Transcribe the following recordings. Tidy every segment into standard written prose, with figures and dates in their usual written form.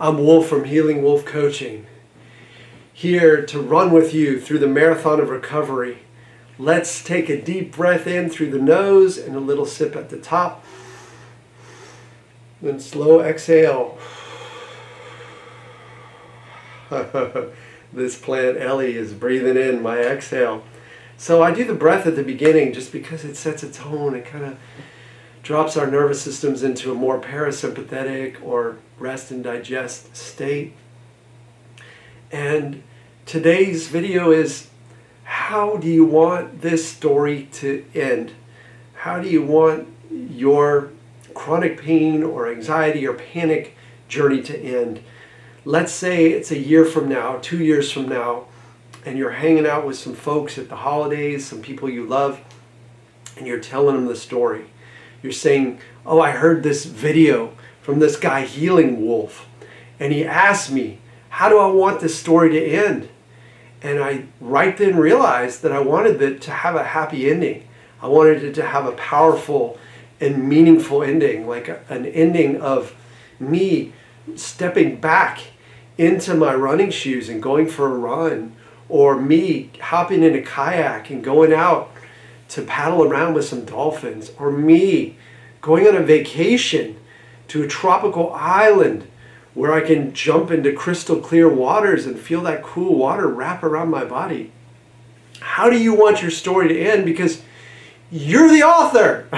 I'm Wolf from Healing Wolf Coaching, here to run with you through the marathon of recovery. Let's take a deep breath in through the nose and a little sip at the top. Then slow exhale. This plant Ellie is breathing in my exhale. So I do the breath at the beginning just because it sets a tone. It kind of drops our nervous systems into a more parasympathetic or rest and digest state. And today's video is, how do you want this story to end? How do you want your chronic pain or anxiety or panic journey to end? Let's say it's a year from now, 2 years from now, and you're hanging out with some folks at the holidays, some people you love, and you're telling them the story. You're saying, oh, I heard this video from this guy Healing Wolf, and he asked me, how do I want this story to end? And I right then realized that I wanted it to have a happy ending. I wanted it to have a powerful and meaningful ending, like an ending of me stepping back into my running shoes and going for a run, or me hopping in a kayak and going out to paddle around with some dolphins, or me going on a vacation to a tropical island where I can jump into crystal clear waters and feel that cool water wrap around my body. How do you want your story to end? Because you're the author.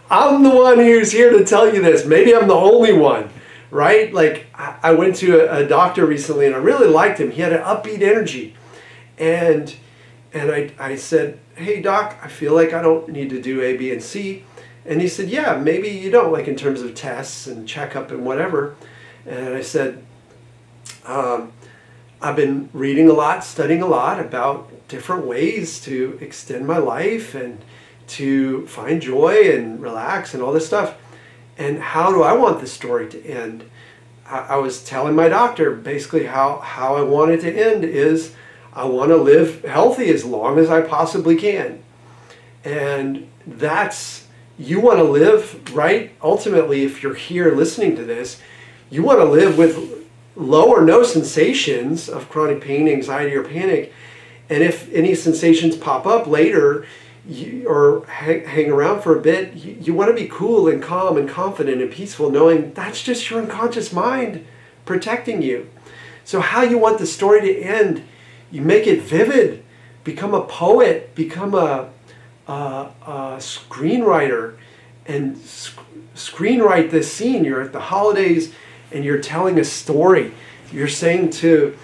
I'm the one who's here to tell you this. Maybe I'm the only one, right? Like, I went to a doctor recently and I really liked him. He had an upbeat energy. And I said, hey doc, I feel like I don't need to do A, B, and C. And he said, yeah, maybe you don't, like in terms of tests and checkup and whatever. And I said, I've been reading a lot, studying a lot about different ways to extend my life and to find joy and relax and all this stuff. And how do I want this story to end? I was telling my doctor basically how I want it to end is, I want to live healthy as long as I possibly can. And that's, you want to live, right? Ultimately, if you're here listening to this, you want to live with low or no sensations of chronic pain, anxiety, or panic. And if any sensations pop up later, or hang around for a bit, you want to be cool and calm and confident and peaceful, knowing that's just your unconscious mind protecting you. So how you want the story to end, you make it vivid. Become a poet, become a screenwriter, and screenwrite this scene. You're at the holidays and you're telling a story. You're saying to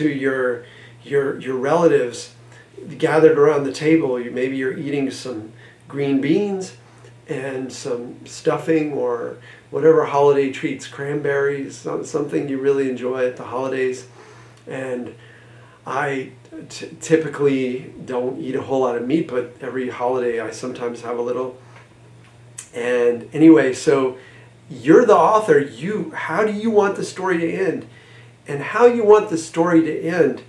your relatives gathered around the table, maybe you're eating some green beans and some stuffing or whatever holiday treats, cranberries, something you really enjoy at the holidays. And I typically don't eat a whole lot of meat, but every holiday I sometimes have a little. And anyway, so you're the author. How do you want the story to end? And how you want the story to end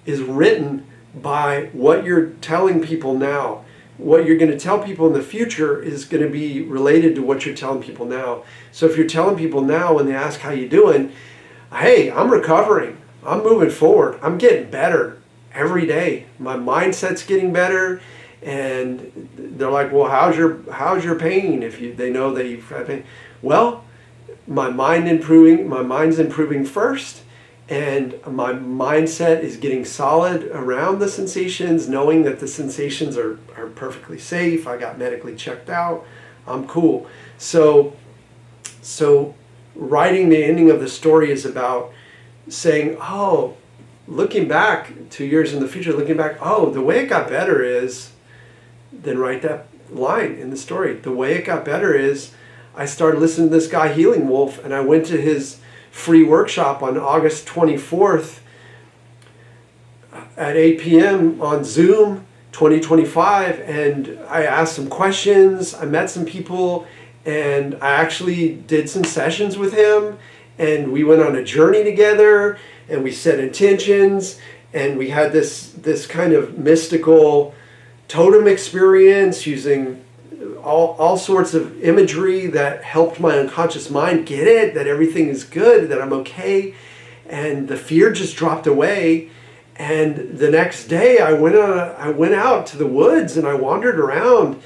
is written by what you're telling people now. What you're going to tell people in the future is going to be related to what you're telling people now. So if you're telling people now when they ask how you doing, hey, I'm recovering. I'm moving forward. I'm getting better every day. My mindset's getting better. And they're like, well, how's your pain? If they know that you've had pain. Well, my mind's improving first. And my mindset is getting solid around the sensations, knowing that the sensations are perfectly safe. I got medically checked out. I'm cool. So writing the ending of the story is about saying, oh, looking back 2 years in the future, looking back, oh, the way it got better is, then write that line in the story. The way it got better is I started listening to this guy Healing Wolf, and I went to his free workshop on August 24th at 8 p.m. on Zoom 2025, and I asked some questions, I met some people, and I actually did some sessions with him, and we went on a journey together, and we set intentions, and we had this kind of mystical totem experience using all sorts of imagery that helped my unconscious mind get it, that everything is good, that I'm okay. And the fear just dropped away. And the next day I went out to the woods and I wandered around,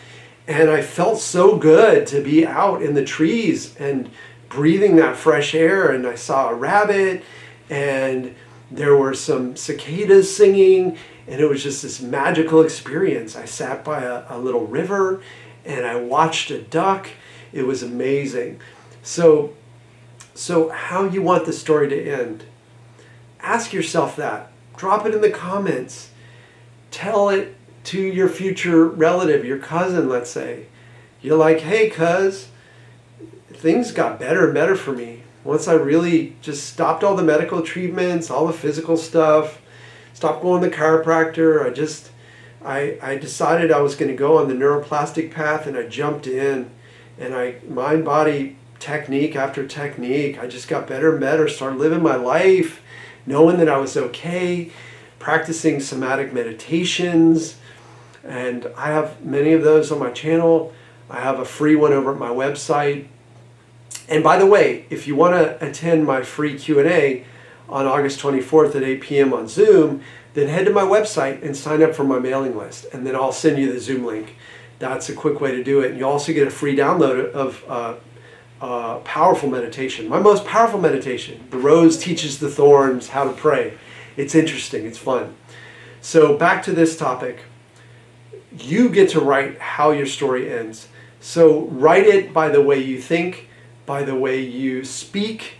and I felt so good to be out in the trees and breathing that fresh air. And I saw a rabbit, and there were some cicadas singing, and it was just this magical experience. I sat by a little river and I watched a duck. It was amazing. So how you want the story to end? Ask yourself that. Drop it in the comments. Tell it to your future relative, your cousin, let's say. You're like, hey, cuz, things got better and better for me. Once I really just stopped all the medical treatments, all the physical stuff, stopped going to the chiropractor, I decided I was going to go on the neuroplastic path, and I jumped in, and mind body technique after technique, I just got better and better, started living my life, knowing that I was okay, practicing somatic meditations, and I have many of those on my channel. I have a free one over at my website. And by the way, if you want to attend my free Q&A on August 24th at 8 p.m. on Zoom, then head to my website and sign up for my mailing list, and then I'll send you the Zoom link. That's a quick way to do it. And you also get a free download of powerful meditation. My most powerful meditation, The Rose Teaches the Thorns How to Pray. It's interesting, it's fun. So back to this topic. You get to write how your story ends. So write it by the way you think, by the way you speak,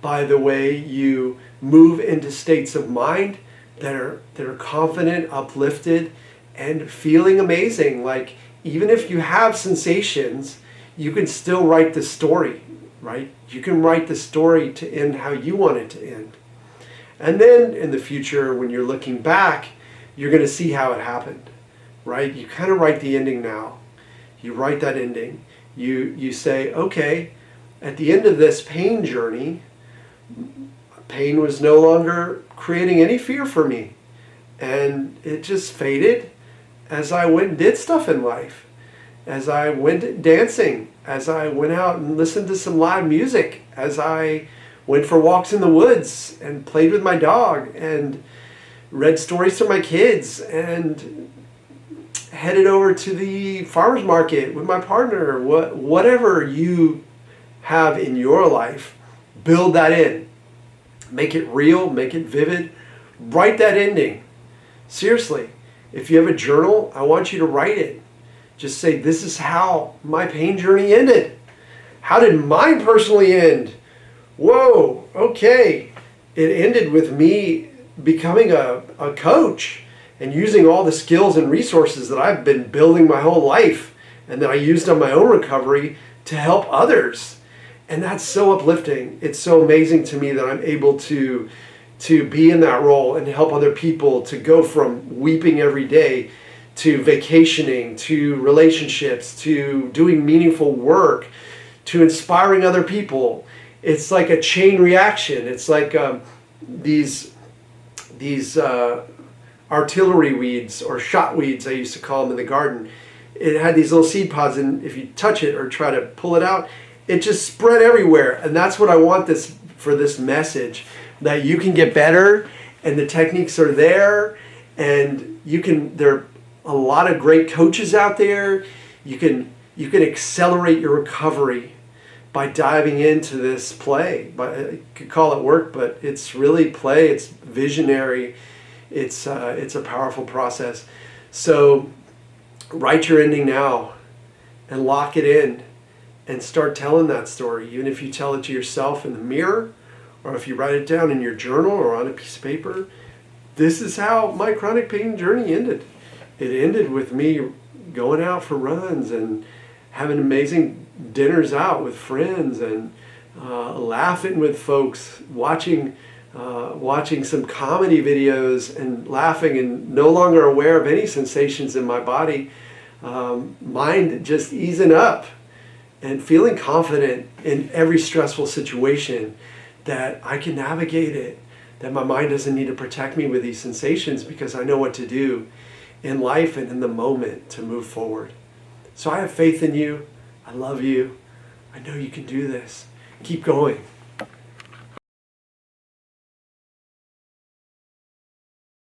by the way you move into states of mind that are confident, uplifted, and feeling amazing. Like, even if you have sensations, you can still write the story, right? You can write the story to end how you want it to end. And then in the future, when you're looking back, you're going to see how it happened, right? You kind of write the ending now. You write that ending. You say, okay, at the end of this pain journey, pain was no longer creating any fear for me. And it just faded as I went and did stuff in life. As I went dancing, as I went out and listened to some live music, as I went for walks in the woods and played with my dog and read stories to my kids and headed over to the farmer's market with my partner. Whatever you have in your life, build that in. Make it real, make it vivid. Write that ending. Seriously, if you have a journal, I want you to write it. Just say, this is how my pain journey ended. How did mine personally end? Whoa, okay. It ended with me becoming a coach and using all the skills and resources that I've been building my whole life and that I used on my own recovery to help others. And that's so uplifting. It's so amazing to me that I'm able to be in that role and help other people to go from weeping every day to vacationing, to relationships, to doing meaningful work, to inspiring other people. It's like a chain reaction. It's like these artillery weeds or shot weeds, I used to call them in the garden. It had these little seed pods, and if you touch it or try to pull it out, it just spread everywhere. And that's what I want for this message, that you can get better, and the techniques are there, and there are a lot of great coaches out there. You can accelerate your recovery by diving into this play. But you could call it work, but it's really play. It's visionary. It's a powerful process. So write your ending now and lock it in and start telling that story. Even if you tell it to yourself in the mirror, or if you write it down in your journal or on a piece of paper. This is how my chronic pain journey ended. It ended with me going out for runs and having amazing dinners out with friends and laughing with folks, watching some comedy videos and laughing and no longer aware of any sensations in my body. Mind just easing up and feeling confident in every stressful situation that I can navigate it, that my mind doesn't need to protect me with these sensations because I know what to do in life and in the moment to move forward. So I have faith in you. I love you. I know you can do this. Keep going.